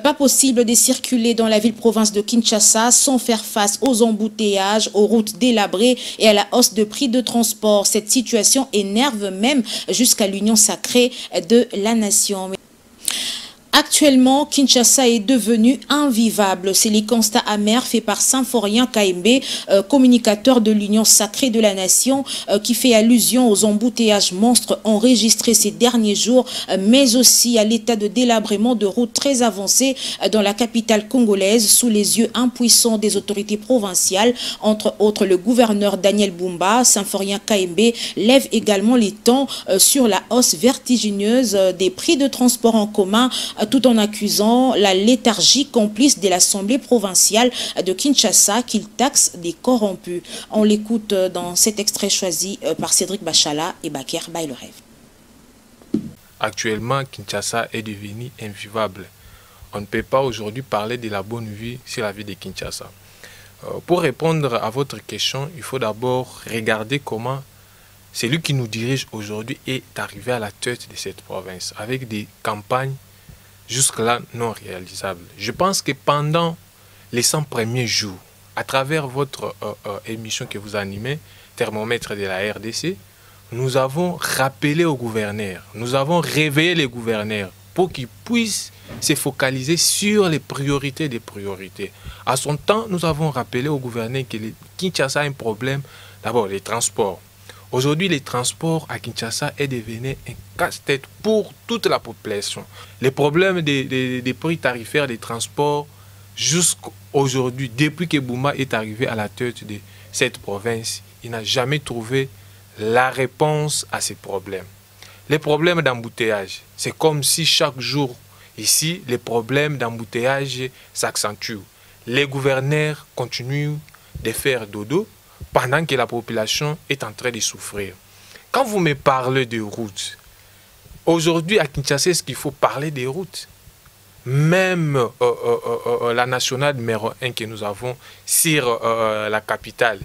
Pas possible de circuler dans la ville-province de Kinshasa sans faire face aux embouteillages, aux routes délabrées et à la hausse de prix de transport. Cette situation énerve même jusqu'à l'union sacrée de la nation. Actuellement, Kinshasa est devenu invivable. C'est les constats amers faits par Symphorien Kaembe, communicateur de l'Union sacrée de la nation, qui fait allusion aux embouteillages monstres enregistrés ces derniers jours, mais aussi à l'état de délabrement de routes très avancées dans la capitale congolaise, sous les yeux impuissants des autorités provinciales. Entre autres, le gouverneur Daniel Bumba. Symphorien Kaembe lève également les tons sur la hausse vertigineuse des prix de transport en commun, tout en accusant la léthargie complice de l'Assemblée provinciale de Kinshasa qu'il taxe des corrompus. On l'écoute dans cet extrait choisi par Cédric Bachala et Baker Baylerev. Actuellement, Kinshasa est devenu invivable. On ne peut pas aujourd'hui parler de la bonne vie sur la ville de Kinshasa. Pour répondre à votre question, il faut d'abord regarder comment celui qui nous dirige aujourd'hui est arrivé à la tête de cette province, avec des campagnes jusque-là non réalisables. Je pense que pendant les 100 premiers jours, à travers votre émission que vous animez, Thermomètre de la RDC, nous avons rappelé aux gouverneurs, nous avons réveillé les gouverneurs pour qu'ils puissent se focaliser sur les priorités des priorités. À son temps, nous avons rappelé aux gouverneurs que Kinshasa a un problème, d'abord les transports. Aujourd'hui, les transports à Kinshasa est devenu un casse-tête pour toute la population. Les problèmes des prix tarifaires des transports jusqu'aujourd'hui, depuis que Bumba est arrivé à la tête de cette province, il n'a jamais trouvé la réponse à ces problèmes. Les problèmes d'embouteillage, c'est comme si chaque jour, ici, les problèmes d'embouteillage s'accentuent. Les gouverneurs continuent de faire dodo pendant que la population est en train de souffrir. Quand vous me parlez de routes, aujourd'hui à Kinshasa, est-ce qu'il faut parler des routes? Même la nationale numéro 1 que nous avons sur la capitale,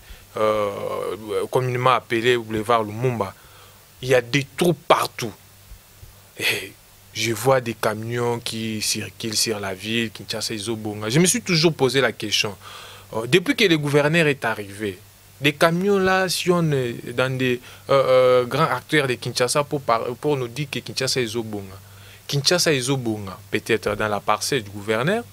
communément appelée boulevard Lumumba, il y a des trous partout. Et je vois des camions qui circulent sur la ville, Kinshasa et Zobonga. Je me suis toujours posé la question, depuis que le gouverneur est arrivé, des camions là sillonnent dans des grands acteurs de Kinshasa pour nous dire que Kinshasa est Zobonga. Kinshasa et Zobonga, peut-être dans la parcelle du gouverneur.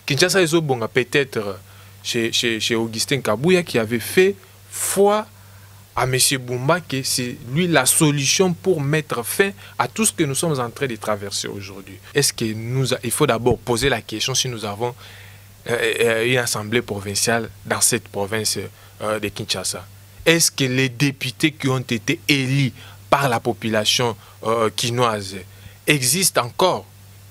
Kinshasa et Zobonga, peut-être chez Augustin Kabouya qui avait fait foi à M. Bumba que c'est lui la solution pour mettre fin à tout ce que nous sommes en train de traverser aujourd'hui. Est-ce qu'il faut d'abord poser la question si nous avons une assemblée provinciale dans cette province de Kinshasa? Est-ce que les députés qui ont été élus par la population quinoise existent encore?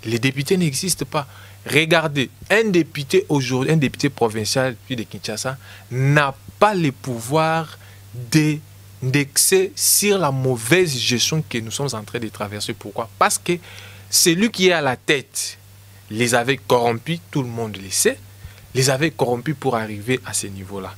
Les députés n'existent pas. Regardez, un député aujourd'hui, un député provincial de Kinshasa n'a pas le pouvoir d'indexer sur la mauvaise gestion que nous sommes en train de traverser. Pourquoi? Parce que celui qui est à la tête les avait corrompus, tout le monde le sait, les avait corrompus pour arriver à ce niveau-là.